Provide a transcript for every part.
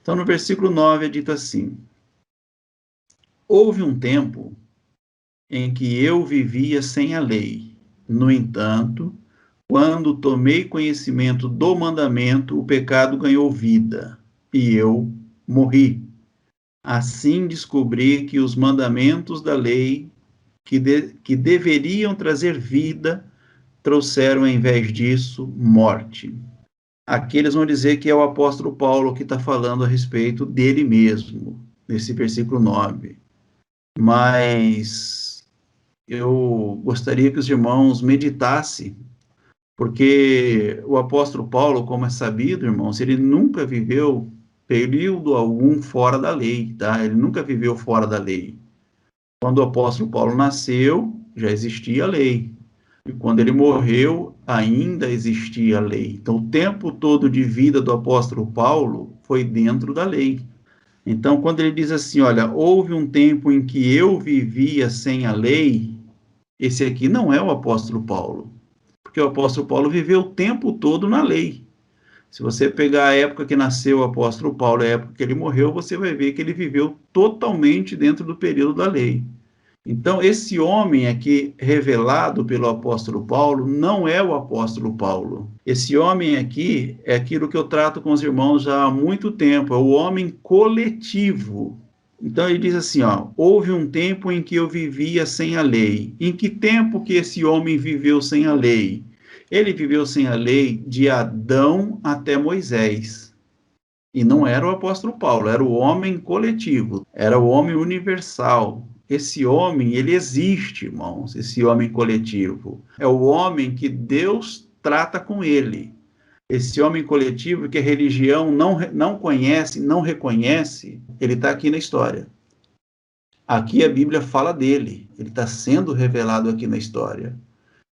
Então, no versículo 9 é dito assim: houve um tempo em que eu vivia sem a lei. No entanto, quando tomei conhecimento do mandamento, o pecado ganhou vida e eu morri. Assim descobri que os mandamentos da lei, que deveriam trazer vida, trouxeram, em vez disso, morte. Aqui eles vão dizer que é o apóstolo Paulo que está falando a respeito dele mesmo, nesse versículo 9. Mas eu gostaria que os irmãos meditassem, porque o apóstolo Paulo, como é sabido, irmãos, ele nunca viveu período algum fora da lei, tá? Ele nunca viveu fora da lei. Quando o apóstolo Paulo nasceu, já existia a lei. E quando ele morreu, ainda existia a lei. Então, o tempo todo de vida do apóstolo Paulo foi dentro da lei. Então, quando ele diz assim, olha, houve um tempo em que eu vivia sem a lei, esse aqui não é o apóstolo Paulo, porque o apóstolo Paulo viveu o tempo todo na lei. Se você pegar a época que nasceu o apóstolo Paulo e a época que ele morreu, você vai ver que ele viveu totalmente dentro do período da lei. Então, esse homem aqui revelado pelo apóstolo Paulo não é o apóstolo Paulo. Esse homem aqui é aquilo que eu trato com os irmãos já há muito tempo, é o homem coletivo. Então ele diz assim, ó, houve um tempo em que eu vivia sem a lei. Em que tempo que esse homem viveu sem a lei? Ele viveu sem a lei de Adão até Moisés. E não era o apóstolo Paulo, era o homem coletivo, era o homem universal. Esse homem, ele existe, irmãos, esse homem coletivo. É o homem que Deus trata com ele. Esse homem coletivo que a religião não conhece, não reconhece, ele está aqui na história. Aqui a Bíblia fala dele, ele está sendo revelado aqui na história.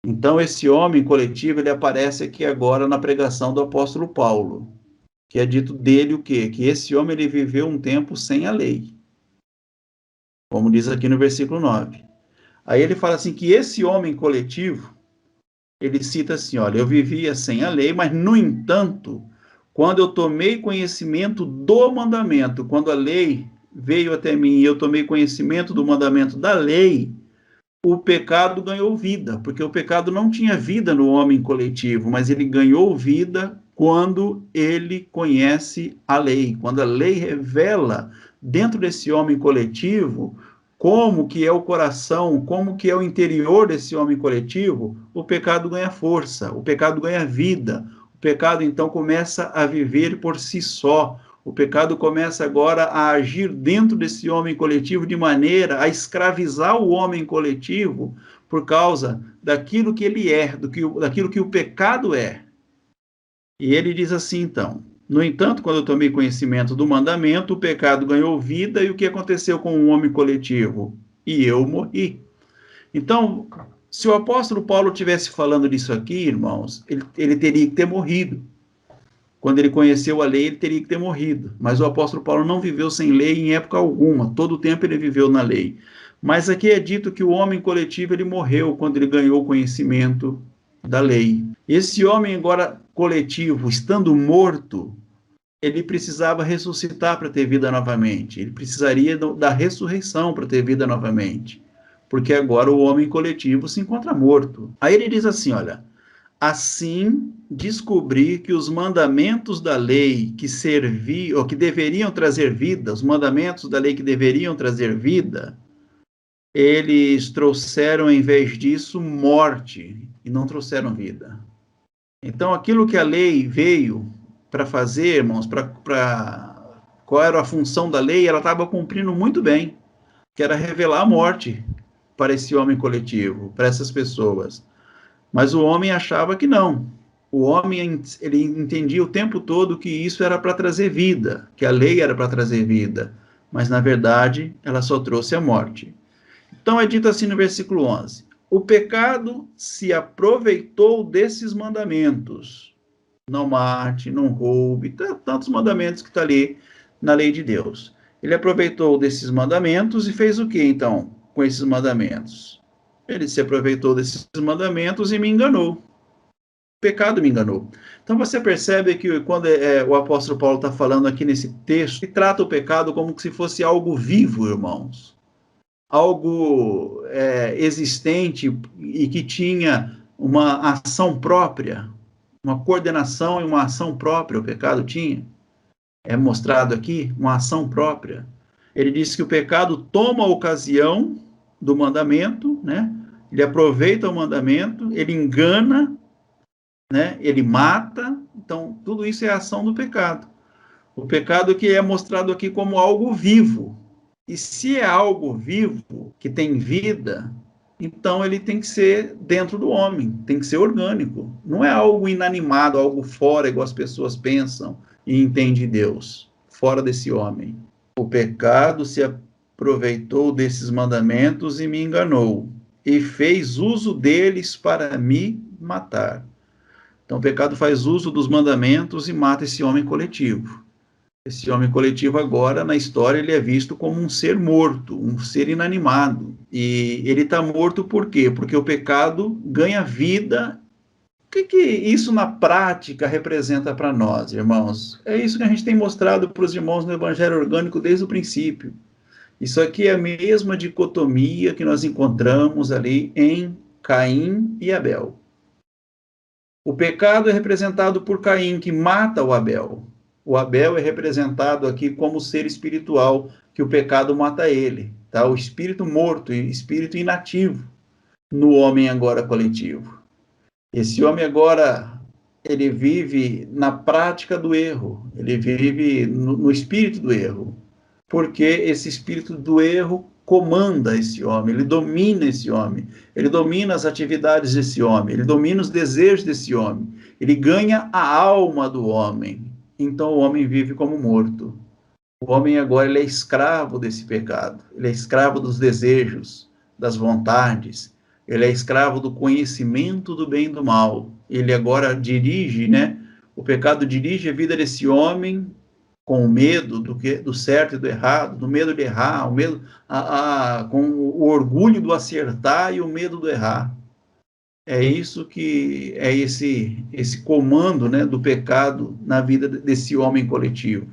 Então, esse homem coletivo, ele aparece aqui agora na pregação do apóstolo Paulo, que é dito dele o quê? Que esse homem ele viveu um tempo sem a lei, como diz aqui no versículo 9. Aí ele fala assim que esse homem coletivo, ele cita assim, olha, eu vivia sem a lei, mas no entanto, quando eu tomei conhecimento do mandamento, quando a lei veio até mim e eu tomei conhecimento do mandamento da lei, o pecado ganhou vida, porque o pecado não tinha vida no homem coletivo, mas ele ganhou vida quando ele conhece a lei, quando a lei revela dentro desse homem coletivo como que é o coração, como que é o interior desse homem coletivo, o pecado ganha força, o pecado ganha vida, o pecado então começa a viver por si só, o pecado começa agora a agir dentro desse homem coletivo de maneira a escravizar o homem coletivo por causa daquilo que ele é, daquilo que o pecado é. E ele diz assim, então, no entanto, quando eu tomei conhecimento do mandamento, o pecado ganhou vida e o que aconteceu com o homem coletivo? E eu morri. Então, se o apóstolo Paulo estivesse falando disso aqui, irmãos, ele teria que ter morrido. Quando ele conheceu a lei, ele teria que ter morrido. Mas o apóstolo Paulo não viveu sem lei em época alguma. Todo o tempo ele viveu na lei. Mas aqui é dito que o homem coletivo ele morreu quando ele ganhou o conhecimento da lei. Esse homem agora coletivo, estando morto, ele precisava ressuscitar para ter vida novamente. Ele precisaria da ressurreição para ter vida novamente. Porque agora o homem coletivo se encontra morto. Aí ele diz assim, olha, assim descobri que os mandamentos da lei que serviam, ou que deveriam trazer vida, os mandamentos da lei que deveriam trazer vida, eles trouxeram, em vez disso, morte, e não trouxeram vida. Então, aquilo que a lei veio para fazer, irmãos, qual era a função da lei, ela estava cumprindo muito bem, que era revelar a morte para esse homem coletivo, para essas pessoas. Mas o homem achava que não. O homem, ele entendia o tempo todo que isso era para trazer vida, que a lei era para trazer vida. Mas, na verdade, ela só trouxe a morte. Então, é dito assim no versículo 11. O pecado se aproveitou desses mandamentos. Não mate, não roube, tantos mandamentos que está ali na lei de Deus. Ele aproveitou desses mandamentos e fez o que, então, com esses mandamentos? Ele se aproveitou desses mandamentos e me enganou. pecado me enganou. Então você percebe que quando o apóstolo Paulo está falando aqui nesse texto, ele trata o pecado como se fosse algo vivo, irmãos. Algo existente e que tinha uma ação própria, uma coordenação e uma ação própria, o pecado tinha. É mostrado aqui uma ação própria. Ele diz que o pecado toma a ocasião do mandamento, né? Ele aproveita o mandamento, ele engana, né? Ele mata. Então, tudo isso é a ação do pecado. O pecado que é mostrado aqui como algo vivo. E se é algo vivo, que tem vida, então ele tem que ser dentro do homem, tem que ser orgânico. Não é algo inanimado, algo fora, igual as pessoas pensam e entendem Deus, fora desse homem. O pecado se aproveitou desses mandamentos e me enganou, e fez uso deles para me matar. Então o pecado faz uso dos mandamentos e mata esse homem coletivo. Esse homem coletivo agora, na história, ele é visto como um ser morto, um ser inanimado. E ele está morto por quê? Porque o pecado ganha vida. O que isso na prática representa para nós, irmãos? É isso que a gente tem mostrado para os irmãos no Evangelho Orgânico desde o princípio. Isso aqui é a mesma dicotomia que nós encontramos ali em Caim e Abel. O pecado é representado por Caim, que mata o Abel. O Abel é representado aqui como ser espiritual, que o pecado mata ele. Tá? O espírito morto, espírito inativo no homem agora coletivo. Esse homem agora, ele vive na prática do erro, ele vive no espírito do erro, porque esse espírito do erro comanda esse homem, ele domina esse homem, ele domina as atividades desse homem, ele domina os desejos desse homem, ele ganha a alma do homem. Então o homem vive como morto. O homem agora ele é escravo desse pecado, ele é escravo dos desejos, das vontades, ele é escravo do conhecimento do bem e do mal. Ele agora dirige, né? O pecado dirige a vida desse homem com o medo do certo e do errado, do medo de errar, o medo, com o orgulho do acertar e o medo do errar. É isso que é esse comando, né, do pecado na vida desse homem coletivo.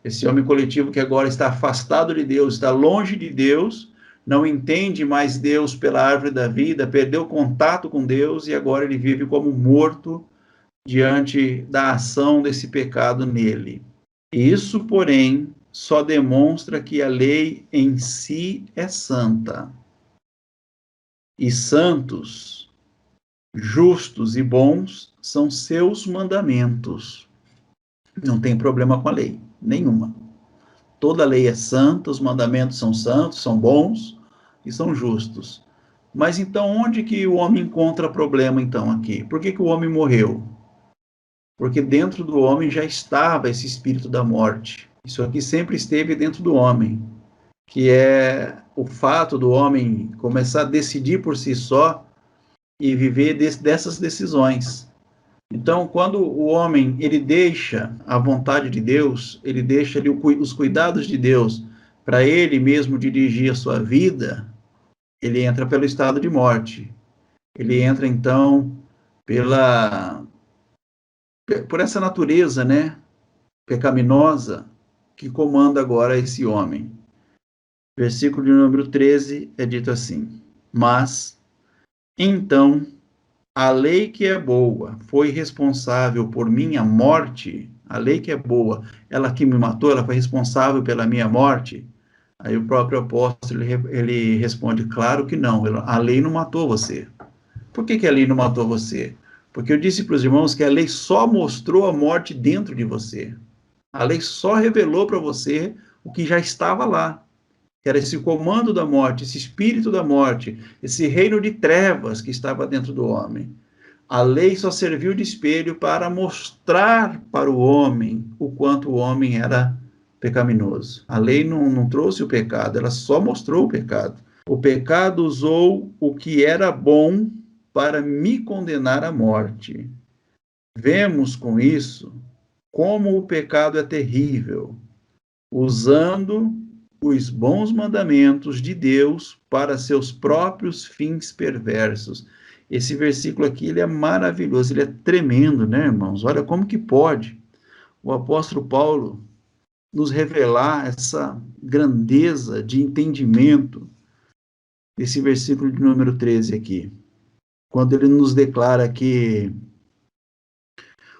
Esse homem coletivo que agora está afastado de Deus, está longe de Deus, não entende mais Deus pela árvore da vida, perdeu contato com Deus e agora ele vive como morto diante da ação desse pecado nele. Isso, porém, só demonstra que a lei em si é santa. E santos, justos e bons são seus mandamentos. Não tem problema com a lei, nenhuma. Toda lei é santa, os mandamentos são santos, são bons e são justos. Mas então, onde que o homem encontra problema, então, aqui? Por que o homem morreu? Porque dentro do homem já estava esse espírito da morte. Isso aqui sempre esteve dentro do homem, que é o fato do homem começar a decidir por si só e viver dessas decisões. Então, quando o homem ele deixa a vontade de Deus, ele deixa ali os cuidados de Deus para ele mesmo dirigir a sua vida, ele entra pelo estado de morte. Ele entra, então, por essa natureza, né, pecaminosa que comanda agora esse homem. Versículo de número 13 é dito assim: mas, então, a lei que é boa foi responsável por minha morte. A lei que é boa, ela que me matou, ela foi responsável pela minha morte. Aí o próprio apóstolo, ele responde, claro que não, a lei não matou você. Por que a lei não matou você? Porque eu disse para os irmãos que a lei só mostrou a morte dentro de você. A lei só revelou para você o que já estava lá. Que era esse comando da morte, esse espírito da morte, esse reino de trevas que estava dentro do homem. A lei só serviu de espelho para mostrar para o homem o quanto o homem era pecaminoso. A lei não trouxe o pecado, ela só mostrou o pecado. O pecado usou o que era bom para me condenar à morte. Vemos com isso como o pecado é terrível, usando os bons mandamentos de Deus para seus próprios fins perversos. Esse versículo aqui, ele é maravilhoso, ele é tremendo, né, irmãos? Olha como que pode o apóstolo Paulo nos revelar essa grandeza de entendimento desse versículo de número 13 aqui, quando ele nos declara que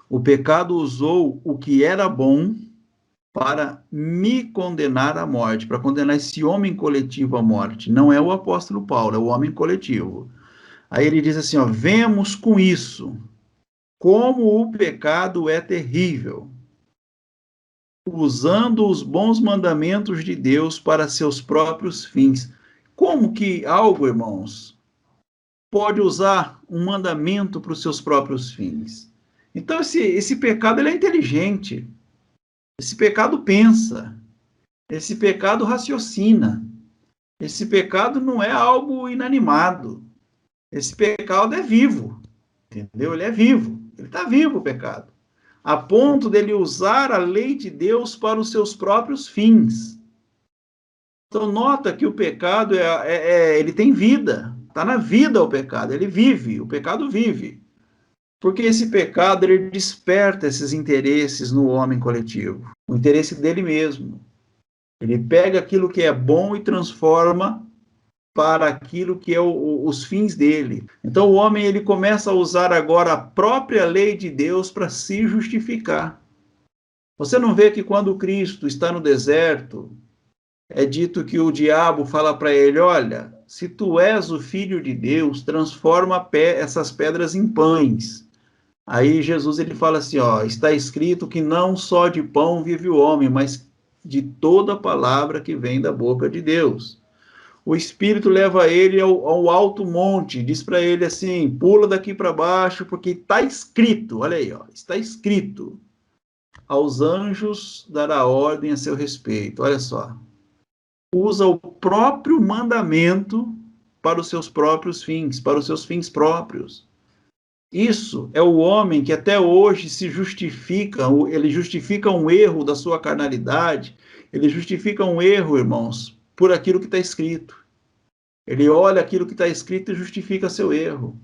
o pecado usou o que era bom para me condenar à morte, para condenar esse homem coletivo à morte. Não é o apóstolo Paulo, é o homem coletivo. Aí ele diz assim, ó, vemos com isso como o pecado é terrível, usando os bons mandamentos de Deus para seus próprios fins. Como que algo, irmãos, pode usar um mandamento para os seus próprios fins? Então, esse pecado ele é inteligente. Esse pecado pensa. Esse pecado raciocina. Esse pecado não é algo inanimado. Esse pecado é vivo. Entendeu? Ele é vivo. Ele está vivo, o pecado. A ponto dele usar a lei de Deus para os seus próprios fins. Então, nota que o pecado ele tem vida. Está na vida o pecado. Ele vive. O pecado vive. Porque esse pecado ele desperta esses interesses no homem coletivo. O interesse dele mesmo. Ele pega aquilo que é bom e transforma para aquilo que é os fins dele. Então o homem ele começa a usar agora a própria lei de Deus para se justificar. Você não vê que quando Cristo está no deserto, é dito que o diabo fala para ele, olha, se tu és o filho de Deus, transforma essas pedras em pães. Aí Jesus ele fala assim, ó, está escrito que não só de pão vive o homem, mas de toda palavra que vem da boca de Deus. O Espírito leva ele ao alto monte, diz para ele assim, pula daqui para baixo, porque está escrito, olha aí, ó, está escrito, aos anjos dará ordem a seu respeito, olha só. Usa o próprio mandamento para os seus próprios fins, para os seus fins próprios. Isso é o homem que até hoje se justifica, ele justifica um erro da sua carnalidade, ele justifica um erro, irmãos, por aquilo que está escrito. Ele olha aquilo que está escrito e justifica seu erro.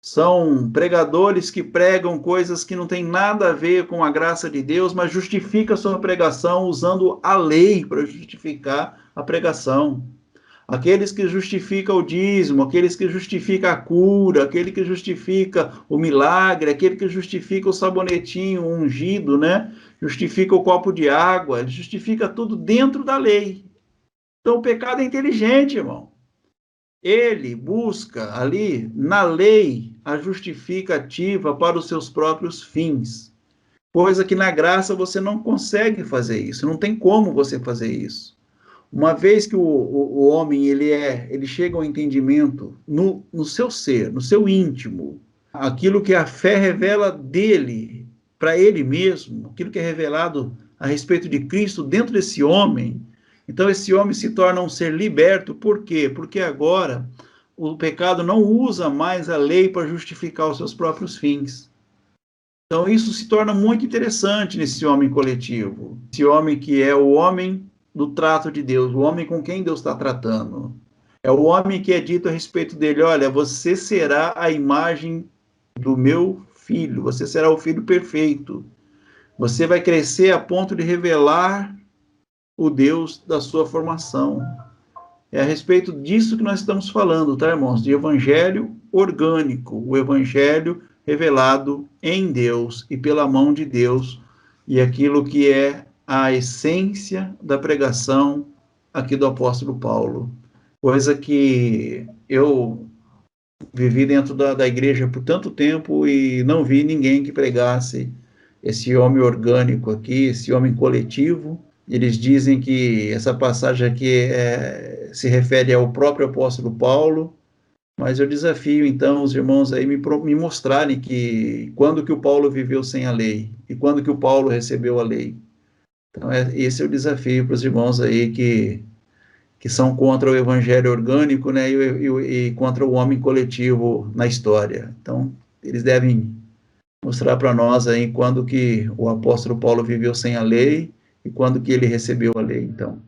São pregadores que pregam coisas que não têm nada a ver com a graça de Deus, mas justifica sua pregação usando a lei para justificar a pregação. Aqueles que justificam o dízimo, aqueles que justificam a cura, aquele que justifica o milagre, aquele que justifica o sabonetinho ungido, né? Justifica o copo de água, ele justifica tudo dentro da lei. Então o pecado é inteligente, irmão. Ele busca ali, na lei, a justificativa para os seus próprios fins. Coisa que na graça você não consegue fazer isso, não tem como você fazer isso. Uma vez que o homem ele chega ao entendimento no seu ser, no seu íntimo, aquilo que a fé revela dele, para ele mesmo, aquilo que é revelado a respeito de Cristo dentro desse homem, então esse homem se torna um ser liberto. Por quê? Porque agora o pecado não usa mais a lei para justificar os seus próprios fins. Então isso se torna muito interessante nesse homem coletivo. Esse homem que é o homem do trato de Deus, o homem com quem Deus está tratando. É o homem que é dito a respeito dele, olha, você será a imagem do meu filho, você será o filho perfeito. Você vai crescer a ponto de revelar o Deus da sua formação. É a respeito disso que nós estamos falando, tá, irmãos? De evangelho orgânico, o evangelho revelado em Deus e pela mão de Deus, e aquilo que é a essência da pregação aqui do apóstolo Paulo. Coisa que eu vivi dentro da igreja por tanto tempo e não vi ninguém que pregasse esse homem orgânico aqui, esse homem coletivo. Eles dizem que essa passagem aqui se refere ao próprio apóstolo Paulo, mas eu desafio, então, os irmãos aí me mostrarem que quando que o Paulo viveu sem a lei e quando que o Paulo recebeu a lei. Então, esse é o desafio para os irmãos aí que são contra o evangelho orgânico, né, e contra o homem coletivo na história. Então, eles devem mostrar para nós aí quando que o apóstolo Paulo viveu sem a lei e quando que ele recebeu a lei, então.